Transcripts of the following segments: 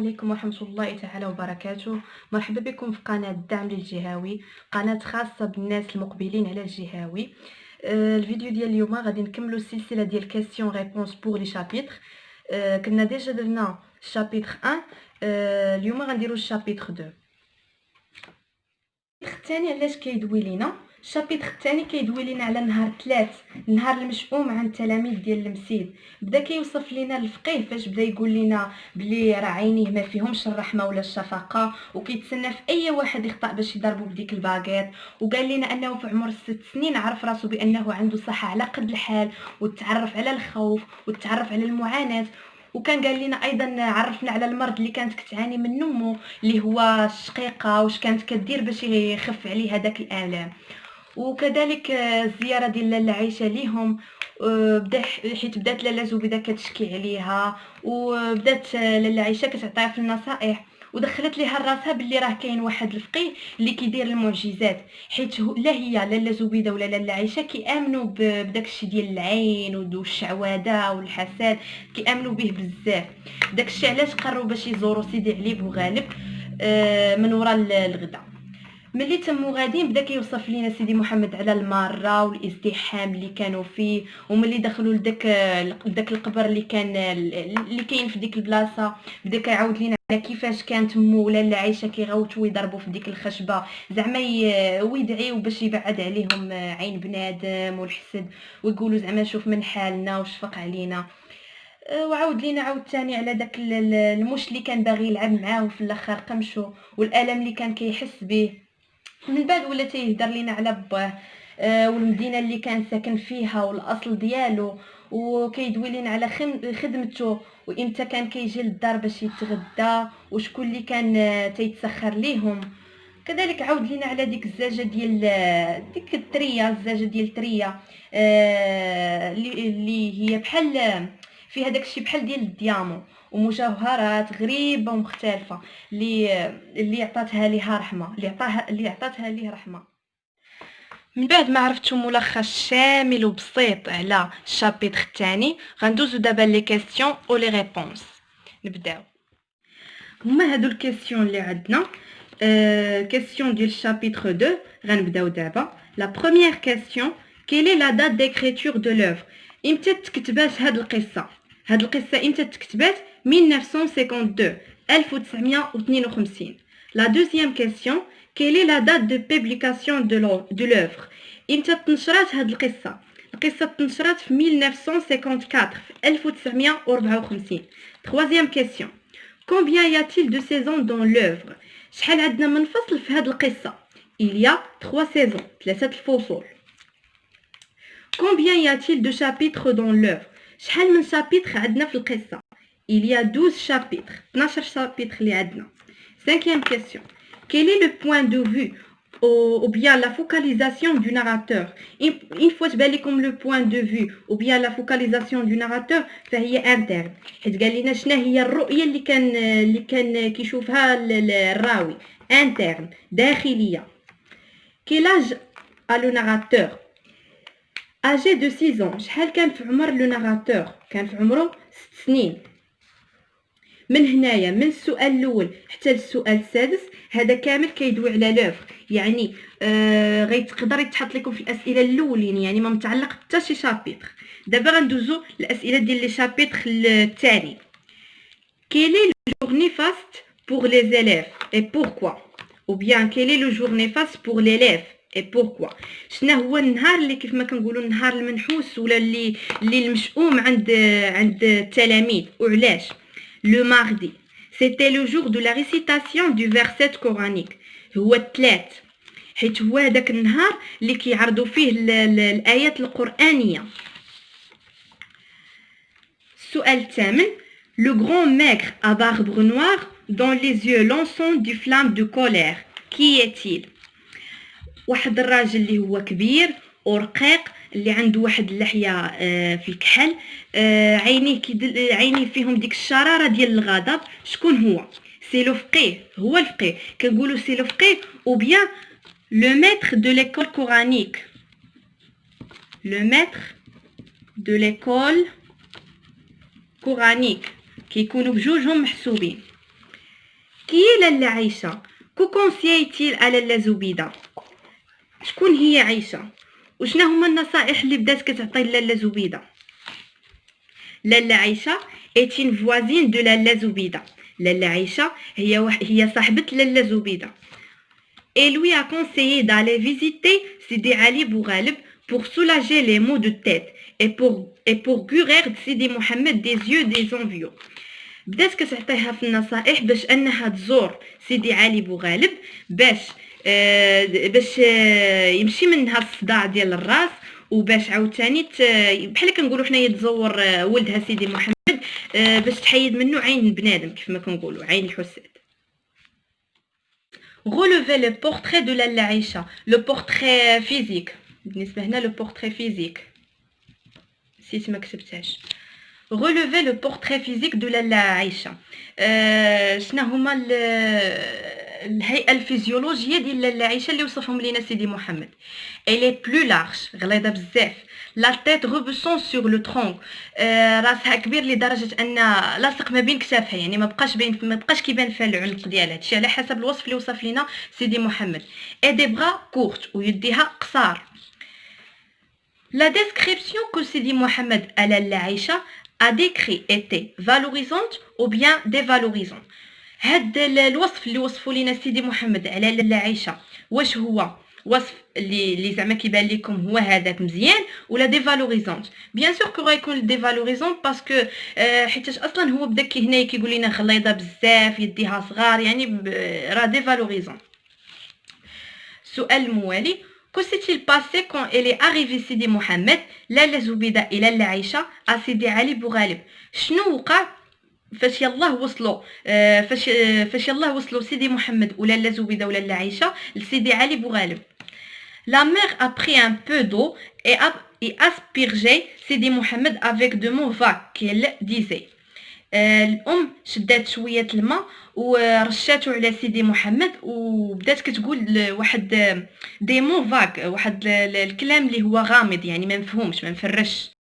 عليكم ورحمة الله تعالى وبركاته. مرحبا بكم في قناة دعم للجهاوي، قناة خاصة بالناس المقبلين على الجهاوي. الفيديو ديال اليوم غادي نكملوا السلسلة ديال كيسيون ريبونس بور لي شابيتر. كنا ديجا درنا شابيتر 1. اليوم غنديروا الشابيتر 2. الثاني علاش كيدوي لينا الشابيتر الثاني كيدوي لينا على نهار 3، نهار المشؤوم عن التلاميذ ديال المسيد. بدا كيوصف لينا الفقيه فاش بدا يقول لينا بلي راه عينيه ما فيهمش الرحمه ولا الشفقه، وكيتسنى في اي واحد يخطا باش يضربو بديك الباكيت. وقال لنا انه في عمر 6 سنين عرف راسو بانه عنده صحه على قد الحال، وتعرف على الخوف وتعرف على المعاناه. وكان قال لنا ايضا عرفنا على المرض اللي كانت كتعاني من امه اللي هو الشقيقه، واش كانت كدير باش يخف عليها داك الالام. وكذلك الزياره ديال لاله عائشه ليهم، حيت بدات لاله زبيده كتشكي عليها، وبدات لاله عائشه كتعطيها في النصائح، ودخلت ليها راسها باللي راه كاين واحد الفقيه اللي كيدير المعجزات. حيت لا هي لاله زبيده ولا لاله عائشه كيامنوا بداك الشيء ديال العين والشعوذه والحسد، كيامنوا به بزاف. داك الشيء علاش قرروا باش يزوروا سيدي علي بوغالب من وراء الغدا. ملي تمو غاديين بدا كيوصف لينا سيدي محمد على الماره والازدحام اللي كانوا فيه، وملي دخلوا لداك القبر اللي كاين في ديك البلاصه، بدا كيعاود لينا على كيفاش كانت مو لاله عائشه كيغوتوا ويضربوا في ديك الخشبه، زعما ويدعيو باش يبعد عليهم عين بنادم والحسد، ويقولوا زعما شوف من حالنا وشفق علينا. وعاود لينا عاوتاني على داك المش اللي كان باغي يلعب معاه وفي الاخر قمشو، والالم اللي كان كيحس به. من بعد ولا تيهدر لينا على باه، والمدينه اللي كان ساكن فيها والاصل ديالو، وكيدوي لينا على خدمته، وامتى كان كيجي للدار باش يتغدى، وشكون اللي كان تيتسخر ليهم. كذلك عاود لينا على ديك الزاجه ديال ديك التريه، الزاجه ديال التريه اللي هي بحال فيها داكشي بحال ديال الديامون ومجوهرات غريبه ومختلفه، اللي عطاتها ليها رحمه، اللي عطاتها ليه رحمه. من بعد ما عرفتوا ملخص شامل وبسيط على الشابيتر الثاني، غندوزو دابا لي كيسيون و لي ريبونس. نبداو. هما هادو الكيسيون اللي عندنا. كيسيون ديال الشابيتر 2 غنبداو دابا. لا بروميير كيسيون: quelle est la date d'écriture de l'œuvre؟ امتى تكتبات هاد القصه؟ هاد القصه امتى تكتبات؟ 1952 1952. La deuxième question: quelle est la date de publication de l'œuvre؟ امتى تنشرات هاد القصه؟ القصه تنشرات في 1954 في 1954. Troisième question: combien y a-t-il de saisons dans l'œuvre؟ شحال عندنا من فصل في هاد القصه؟ il y a 3 saisons، 3 الفصول. combien y a-t-il de chapitres dans l'œuvre؟ شحال من شابيتر عندنا في القصه؟ il y a 12 chapitres، 12 شابيتر اللي عندنا. Cinquième question: quel est le point de vue ou bien la focalisation du narrateur؟ une fois تبان لكم le point de vue ou bien la focalisation du narrateur فهي interne، حيت قال لنا شنو هي الرؤيه اللي كان كيشوفها الراوي. interne، داخليه. quel âge a le narrateur؟ âgé de 6 ans. شحال كان في عمر لو ناراتور؟ كان في عمره 6 سنين. من هنايا من السؤال الاول حتى للسؤال السادس هذا كامل كيدوي على لوفر، يعني غيتقدر يتحط لكم في الاسئله الاولين، يعني ما متعلق حتى شي شابيتر. دابا غندوزو الاسئله ديال لي شابيتر الثاني. quel est le jour néfaste pour les élèves et pourquoi؟ ou bien quel est le jour néfaste pour l'élève et pourquoi؟ شنو هو النهار اللي كيف ما كنقولوا النهار المنحوس ولا اللي المشؤوم عند التلاميذ وعلاش؟ Le mardi, c'était le jour de la récitation du verset coranique. هو الثلاث، حيت هو هذاك النهار اللي كيعرضوا فيه الآيات القرآنية. السؤال الثامن: Le grand maigre à barbe noire dans les yeux lançant du flamme de colère. Qui est-il؟ واحد الراجل اللي هو كبير ورقيق اللي عنده واحد اللحيه في الكحل، عينيه فيهم ديك الشراره ديال الغضب. شكون هو؟ سي لو فقيه، هو الفقيه. كنقولوا سي لو فقيه او بيان لو ميتر دو ليكول كورانيك. لو ميتر دو ليكول كورانيك كيكونوا بجوجهم محسوبين. كي لاله عايشه كو كونسييتي على لاله زبيده شكون هي عايشه وشنا هما النصائح اللي بدات كتعطي لاله زبيده لاله عايشه est une voisine de لاله زبيده لاله عايشه هي صاحبه لاله زبيده et lui a conseillé d'aller visiter Sidi Ali Bougaleb pour soulager les maux de tête et pour guérir Sidi Mohamed des yeux des envieux. بدات كتعطيها في النصائح باش انها تزور سيدي علي بوغالب باش يمشي منها الصداع ديال الراس وباش عاوتاني بحال كنقولوا حنايا تزور ولدها سيدي محمد باش تحيد منه عين بنادم كيف ما كنقولوا عين الحساد. Relevez le portrait de لاله عايشه le portrait physique بالنسبه هنا le portrait physique نسيت ما كتبتهاش. Relever le portrait physique de لاله عايشه شنو هما الهيئه الفيزيولوجيه ديال لاله عايشه اللي وصفهم لينا سيدي محمد. Elle est plus large غليظه بزاف. La tête repoussant sur le tronc راسها كبير لدرجه ان لاصق ما بين كتافها يعني ما بقاش كيبان فيها العنق ديالها هادشي على حسب الوصف اللي وصف لينا سيدي محمد. Et des bras courts ويديها قصار. La description que Sidi Mohamed à لاله عايشه a décrit était valorisante ou bien dévalorisante. هذا الوصف اللي وصفوا لنا سيدي محمد على لاله عايشه واش هو وصف اللي زعما كيبان لكم هو هذاك مزيان ولا ديفالوريزونت؟ بيان سور كو غيكون ديفالوريزونت باسكو حيتاش اصلا هو بدا هنايا كيقول لنا غليظه بزاف يديها صغار يعني راه ديفالوريزونت. السؤال الموالي que s'est-il passé quand elle est arrivée Sidi Mohamed لاله زبيده الى لاله عايشه à Sidi Ali Bougaleb شنو وقع فاش يلاه وصلوا فاش يلاه وصلوا سيدي محمد ولا لاله زبيده ولا لاله عايشه لسيدي علي بوغالب. La mère a pris un peu d'eau et aspergé Sidi Mohamed avec de mots vagues qu'elle disait. الام شدات شويه الماء ورشاتو على سيدي محمد وبدات كتقول واحد دي مو فاغ واحد الكلام اللي هو غامض يعني ما نفهمش ما نفرش.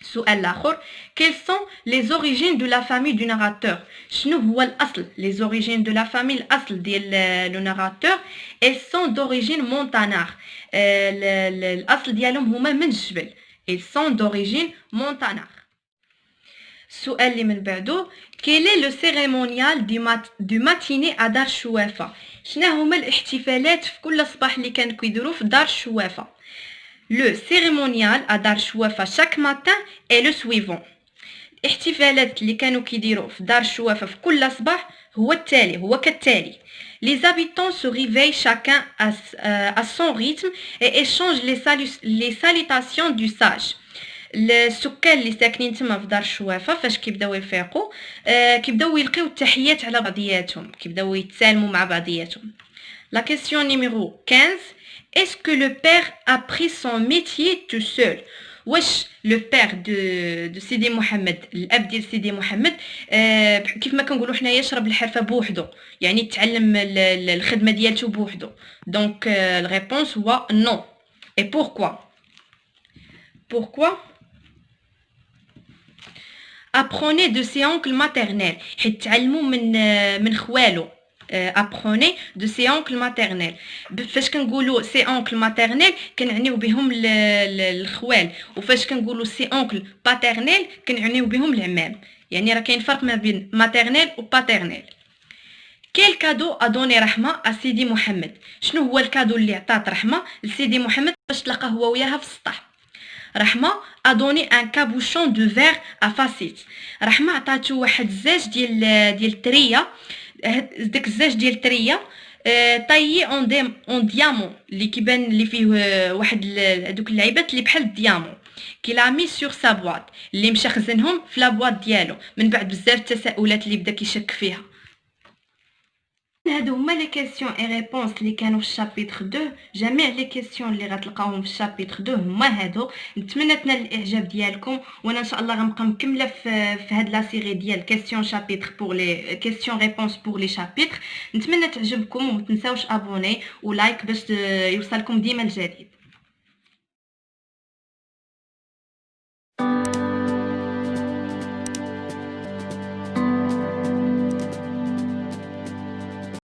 السؤال الاخر quelles sont les origines de la famille du narrateur شنو هو الاصل les origines de la famille الاصل ديال لو ناراتور elles sont d'origine montagnard الاصل ديالهم هما من الجبل ils sont d'origine montagnard. السؤال اللي من بعدو quel est le cérémonial du matinée à دار الشوافه شنو هما الاحتفالات في كل صباح اللي كانوا كيديروا في دار الشوافه. Le cérémonial à Dar Chouafa chaque matin est le suivant. الاحتفالات اللي كانوا كيديروا في دار الشوافه في كل صباح هو كالتالي. Les habitants se réveillent chacun à son rythme et échangent les salutations du sage. السكان اللي ساكنين تما في دار الشوافه فاش كيبداو يفيقوا كيبداو يلقيو التحيات على بعضياتهم كيبداو يتسالموا مع بعضياتهم. La question numéro 15. Est-ce que le père a pris son métier tout seul واش لو بير دو سيدي محمد الاب ديال سيدي محمد كيف ما كنقولوا حنايا يشرب الحرفه بوحدو يعني تعلم الخدمه ديالته بوحدو. دونك الريبونس هو نو. اي pourquoi apprenez de ses oncles maternels حيت تعلموا من خوالو. apprenez de ses oncles maternels فاش كنقولوا سي اونكل ماتيرنيل كنعنيو بهم الخوال وفاش كنقولوا سي اونكل باترنيل كنعنيو بهم العمام يعني راه كاين فرق ما بين ماتيرنيل و باترنيل. quel cadeau a donné رحمه à سيدي محمد شنو هو الكادو اللي عطات رحمه لسيدي محمد باش تلقى هو وياها في السطح. رحمه a donné un cabochon de verre à facettes. رحمه عطاتو واحد الزاج ديال التريه داك الزاج ديال التريه طايي اون ديامون اللي كيبان اللي فيه واحد دوك اللعيبات اللي بحال الديامون كي لا مي سور سا بواط اللي مشى خزنهم في لا بواط ديالو من بعد بزاف التساؤلات اللي بدا كيشك فيها. هادو هما لي كيسيون اي ريبونس اللي كانوا في الشابيتر 2. جميع لي كيسيون اللي غتلقاوهم في الشابيتر 2 هما هادو. نتمنى تنال الاعجاب ديالكم وانا ان شاء الله غنبقى مكمله في هاد لا سيري ديال كيسيون شابيتر بور لي كيسيون ريبونس بور لي شابيتر. نتمنى تعجبكم وما تنساوش ابوني ولايك باش يوصلكم ديما الجديد.